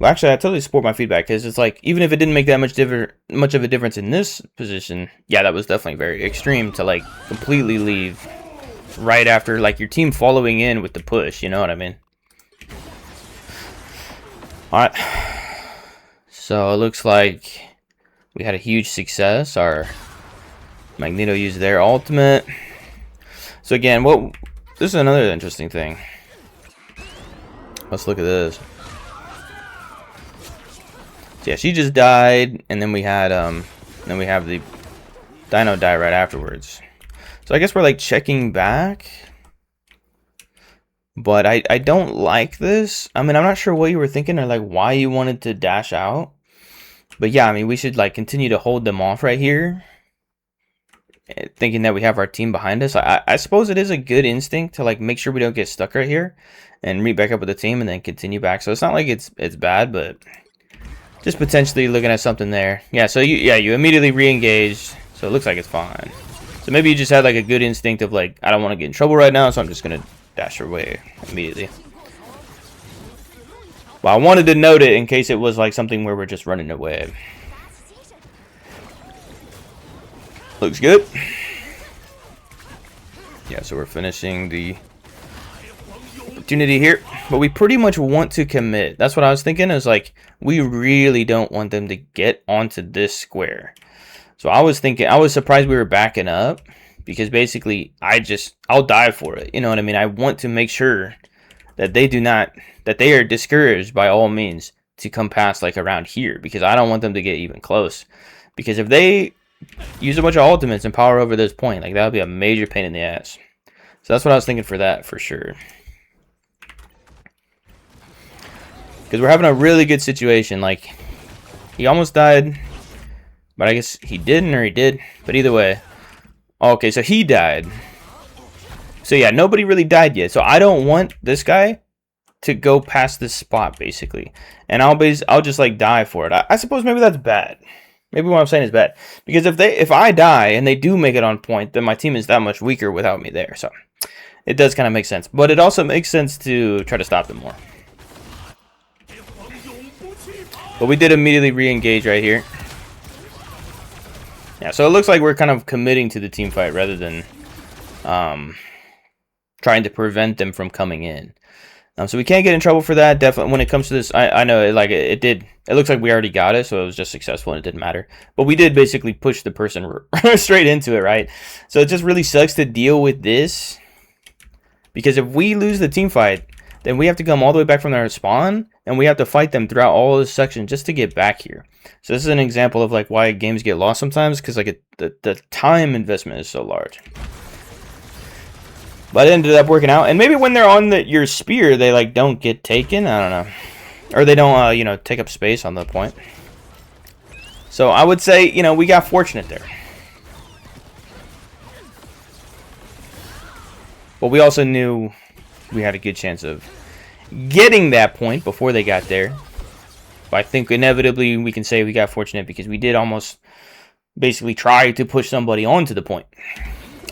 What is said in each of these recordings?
Well, actually, I totally support my feedback because it's like even if it didn't make that much of a difference in this position, yeah, that was definitely very extreme to like completely leave right after like your team following in with the push. You know what I mean? All right. So it looks like we had a huge success. Our Magneto used their ultimate. So again, this is another interesting thing. Let's look at this. So yeah, she just died, and then we had then we have the Dino die right afterwards. So I guess we're like checking back, but I don't like this. I mean, I'm not sure what you were thinking or like why you wanted to dash out, but yeah, I mean we should like continue to hold them off right here, thinking that we have our team behind us. I suppose it is a good instinct to like make sure we don't get stuck right here, and meet back up with the team and then continue back. So it's not like it's bad, but just potentially looking at something there. Yeah, so you immediately re-engaged, so it looks like it's fine. So maybe you just had like a good instinct of like, I don't want to get in trouble right now, so I'm just gonna dash away immediately. Well, I wanted to note it in case it was like something where we're just running away. Looks good. Yeah, so we're finishing the opportunity here, but we pretty much want to commit. That's what I was thinking, is like we really don't want them to get onto this square. So I was thinking, I was surprised we were backing up, because basically I'll die for it, you know what I mean? I want to make sure that they are discouraged by all means to come past like around here, because I don't want them to get even close, because if they use a bunch of ultimates and power over this point, like that would be a major pain in the ass. So that's what I was thinking for that, for sure. Because we're having a really good situation. Like, he almost died, but I guess he didn't, or he did. But either way. Okay, so he died. So yeah, nobody really died yet. So I don't want this guy to go past this spot, basically. And I'll just like die for it. I suppose maybe that's bad. Maybe what I'm saying is bad. Because if I die and they do make it on point, then my team is that much weaker without me there. So it does kind of make sense. But it also makes sense to try to stop them more. But we did immediately re-engage right here. Yeah, so it looks like we're kind of committing to the team fight rather than trying to prevent them from coming in. So we can't get in trouble for that. Definitely, when it comes to this, I know it did. It looks like we already got it, so it was just successful and it didn't matter. But we did basically push the person straight into it, right? So it just really sucks to deal with this, because if we lose the team fight, then we have to come all the way back from their spawn, and we have to fight them throughout all this section just to get back here. So this is an example of like why games get lost sometimes, because like the time investment is so large. But it ended up working out, and maybe when they're on your spear, they like don't get taken. I don't know, or they don't take up space on the point. So I would say we got fortunate there. But we also knew we had a good chance of getting that point before they got there. But I think inevitably we can say we got fortunate, because we did almost basically try to push somebody onto the point.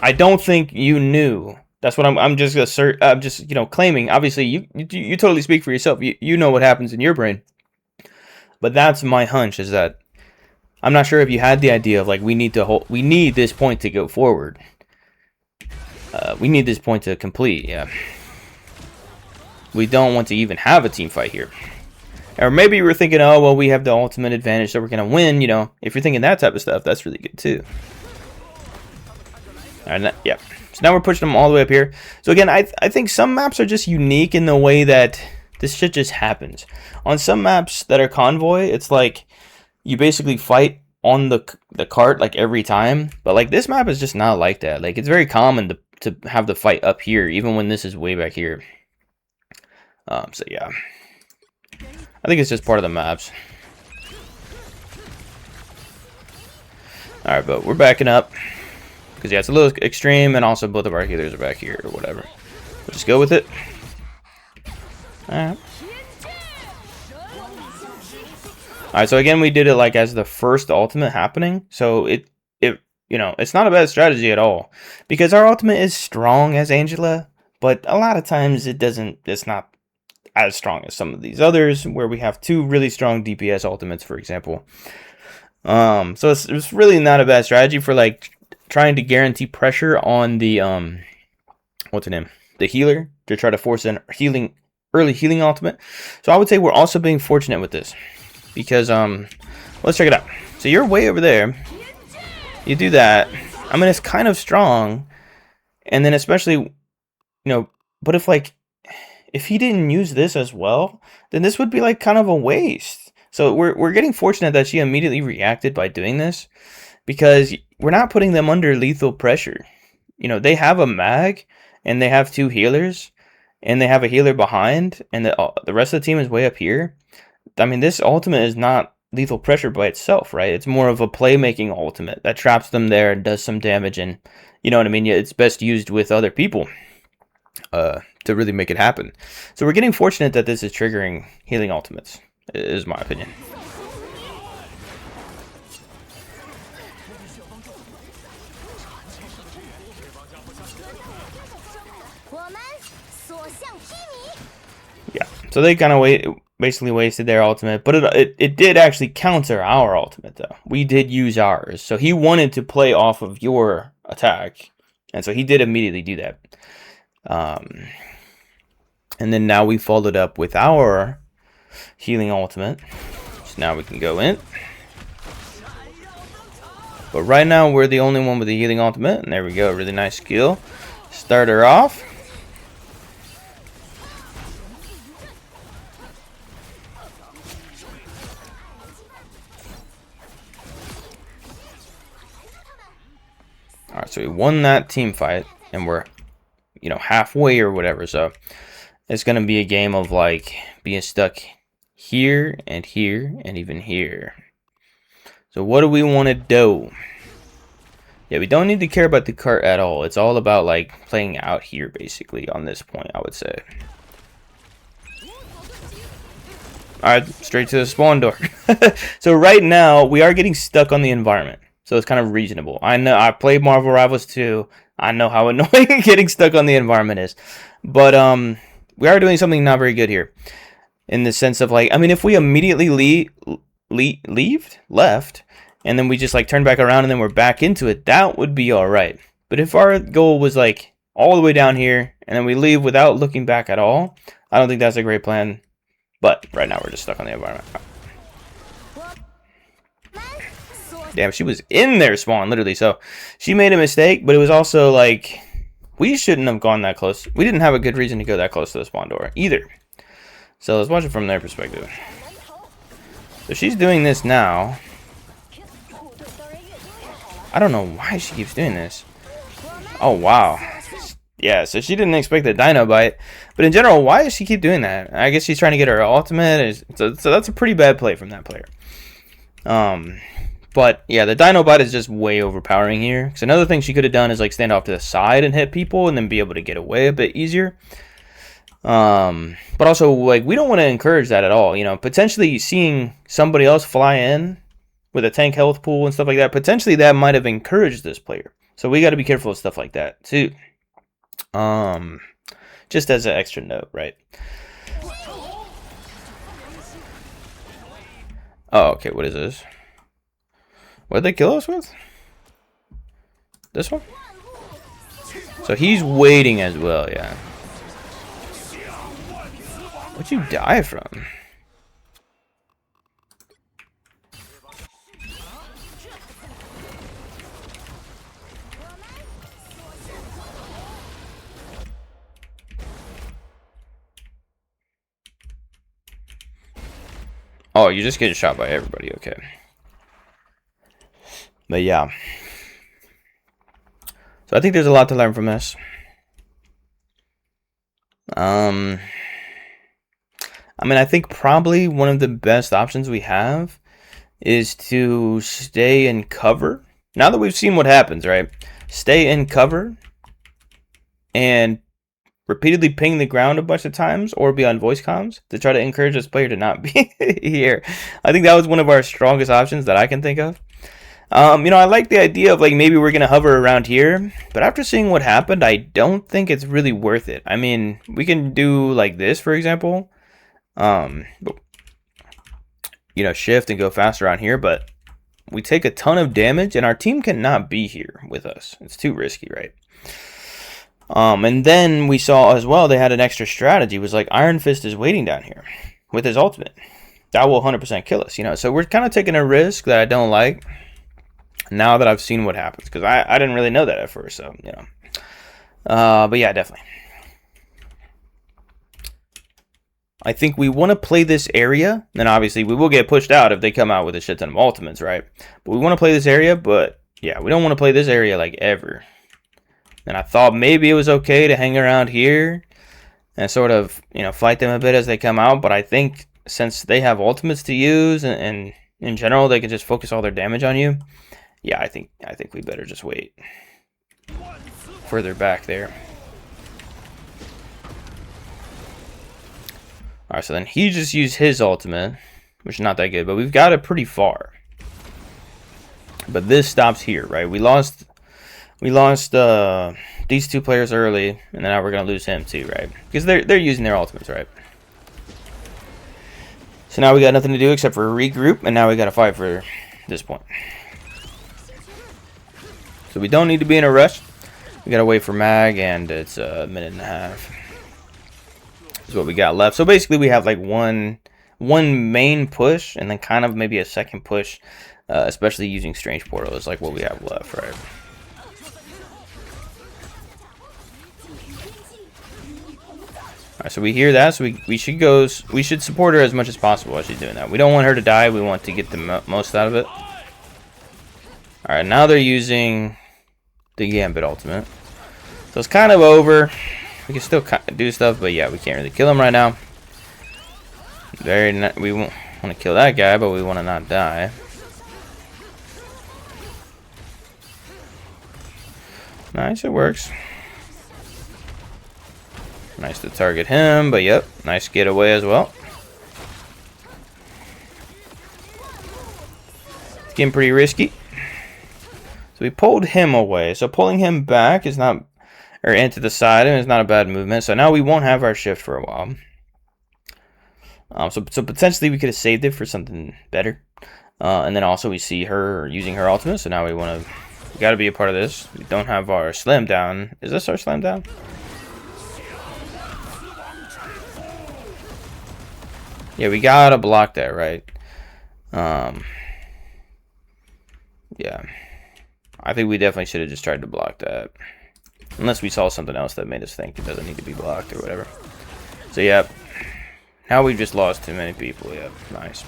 I don't think you knew. That's what I'm just claiming. Obviously, you totally speak for yourself. You know what happens in your brain. But that's my hunch, is that I'm not sure if you had the idea of like we need this point to go forward. We need this point to complete. Yeah. We don't want to even have a team fight here. Or maybe you were thinking, oh, well, we have the ultimate advantage, so we're going to win. If you're thinking that type of stuff, that's really good too. All right, yeah. So now we're pushing them all the way up here. So again, I think some maps are just unique in the way that this shit just happens. On some maps that are convoy, it's like you basically fight on the cart like every time. But like this map is just not like that. Like it's very common to have the fight up here, even when this is way back here. So yeah, I think it's just part of the maps. All right, but we're backing up because yeah, it's a little extreme, and also both of our healers are back here or whatever. We'll just go with it. All right. All right. So again, we did it like as the first ultimate happening. So it's not a bad strategy at all, because our ultimate is strong as Angela, but a lot of times it's not as strong as some of these others, where we have 2 really strong DPS ultimates, for example. So it's really not a bad strategy for like trying to guarantee pressure on the what's her name, the healer, to try to force an early healing ultimate. So I would say we're also being fortunate with this, because let's check it out. So you're way over there, you do that. I mean, it's kind of strong, and then especially, you know, but if he didn't use this as well, then this would be like kind of a waste. So we're getting fortunate that she immediately reacted by doing this, because we're not putting them under lethal pressure. You know, they have a mag, and they have 2 healers, and they have a healer behind, and the rest of the team is way up here. I mean, this ultimate is not lethal pressure by itself, right? It's more of a playmaking ultimate that traps them there and does some damage, and you know what I mean? It's best used with other people to really make it happen. So we're getting fortunate that this is triggering healing ultimates, is my opinion. Yeah, so they kind of basically wasted their ultimate, but it did actually counter our ultimate, though. We did use ours, so he wanted to play off of your attack, and so he did immediately do that. And then now we followed up with our healing ultimate, so now we can go in. But right now we're the only one with the healing ultimate, and there we go, really nice skill. Start her off. Alright, so we won that team fight, and we're, you know, halfway or whatever, so it's going to be a game of, like, being stuck here, and even here. So what do we want to do? Yeah, we don't need to care about the cart at all. It's all about, like, playing out here, basically, on this point, I would say. Alright, straight to the spawn door. So right now, we are getting stuck on the environment. So it's kind of reasonable. I know, I played Marvel Rivals 2. I know how annoying getting stuck on the environment is. But we are doing something not very good here. In the sense of, like, I mean, if we immediately left, and then we just, like, turn back around and then we're back into it, that would be alright. But if our goal was, like, all the way down here, and then we leave without looking back at all, I don't think that's a great plan. But right now we're just stuck on the environment. Damn, she was in their spawn, literally. So she made a mistake, but it was also like, we shouldn't have gone that close. We didn't have a good reason to go that close to the spawn door either. So let's watch it from their perspective. So she's doing this now. I don't know why she keeps doing this. Oh, wow. Yeah, so she didn't expect the Dino Bite. But in general, why does she keep doing that? I guess she's trying to get her ultimate. So that's a pretty bad play from that player. But yeah, the Dino Bite is just way overpowering here. Because another thing she could have done is like stand off to the side and hit people and then be able to get away a bit easier. But also, like, we don't want to encourage that at all. You know, potentially seeing somebody else fly in with a tank health pool and stuff like that, potentially that might have encouraged this player. So we got to be careful of stuff like that too. Just as an extra note, right? Oh, okay, what is this? What did they kill us with? This one? So he's waiting as well, yeah. What'd you die from? Oh, you're just getting shot by everybody, okay. But yeah. So I think there's a lot to learn from this. I mean, I think probably one of the best options we have is to stay in cover. Now that we've seen what happens, right? Stay in cover and repeatedly ping the ground a bunch of times or be on voice comms to try to encourage this player to not be here. I think that was one of our strongest options that I can think of. You know, I like the idea of like maybe we're going to hover around here, but after seeing what happened, I don't think it's really worth it. I mean, we can do like this, for example, You know, shift and go faster around here, but we take a ton of damage, and our team cannot be here with us. It's too risky, right? And then we saw as well they had an extra strategy. It was like Iron Fist is waiting down here with his ultimate. That will 100% kill us, you know. So we're kind of taking a risk that I don't like now that I've seen what happens, because I didn't really know that at first, so, you know. But yeah, definitely. I think we want to play this area, and obviously we will get pushed out if they come out with a shit ton of ultimates, right? But we want to play this area, but yeah, we don't want to play this area like ever. And I thought maybe it was okay to hang around here and sort of, you know, fight them a bit as they come out, but I think since they have ultimates to use and in general they can just focus all their damage on you, yeah, I think we better just wait further back there. Alright, so then he just used his ultimate, which is not that good, but we've got it pretty far. But this stops here, right? We lost these two players early, and now we're gonna lose him too, right? Because they're using their ultimates, right? So now we got nothing to do except for regroup, and now we gotta fight for this point. So we don't need to be in a rush. We gotta wait for mag, and it's a minute and a half. Is what we got left. So basically we have like one main push and then kind of maybe a second push, especially using Strange Portal is like what we have left, right? Alright, so we hear that, so we should support her as much as possible while she's doing that. We don't want her to die, we want to get the most out of it. Alright, now they're using the Gambit ultimate. So it's kind of over. We can still do stuff, but yeah, we can't really kill him right now. We won't want to kill that guy, but we want to not die. Nice, it works. Nice to target him, but yep, nice getaway as well. It's getting pretty risky. So we pulled him away. So pulling him back is not, or into the side, and it's not a bad movement. So now we won't have our shift for a while. So potentially we could have saved it for something better. And then also we see her using her ultimate. So now we got to be a part of this. We don't have our slam down. Is this our slam down? Yeah, we gotta block that, right? Yeah. I think we definitely should have just tried to block that. Unless we saw something else that made us think it doesn't need to be blocked or whatever. So, yeah. Now we've just lost too many people. Yeah, nice.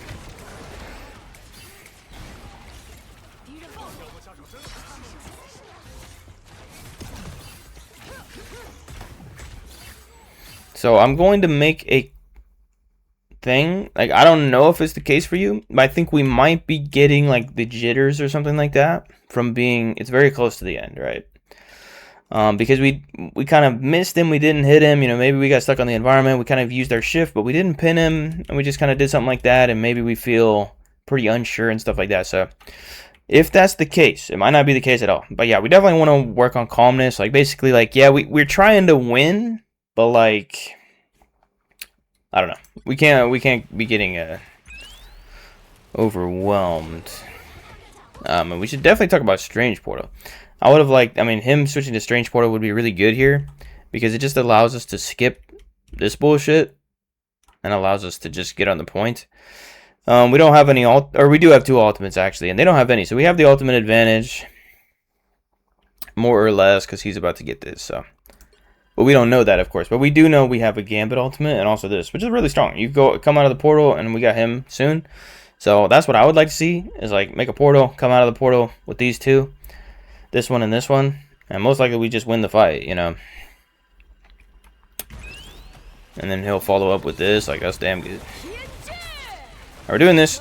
So, I'm going to make a thing. Like, I don't know if it's the case for you, but I think we might be getting, like, the jitters or something like that from being... It's very close to the end, right? Because we kind of missed him, we didn't hit him, you know, maybe we got stuck on the environment, we kind of used our shift, but we didn't pin him, and we just kind of did something like that, and maybe we feel pretty unsure and stuff like that. So if that's the case, it might not be the case at all, but yeah, we definitely want to work on calmness. Like, basically, like, yeah, we're trying to win, but like, I don't know, we can't be getting overwhelmed. And we should definitely talk about Strange Portal. I would have liked, I mean, him switching to Strange Portal would be really good here, because it just allows us to skip this bullshit and allows us to just get on the point. We don't have any or we do have two ultimates actually, and they don't have any, so we have the ultimate advantage, more or less, because he's about to get this. So, but we don't know that, of course. But we do know we have a Gambit ultimate and also this, which is really strong. You come out of the portal, and we got him soon. So that's what I would like to see, is like make a portal, come out of the portal with these two. This one and this one, and most likely we just win the fight, you know. And then he'll follow up with this, like, that's damn good. We're doing this.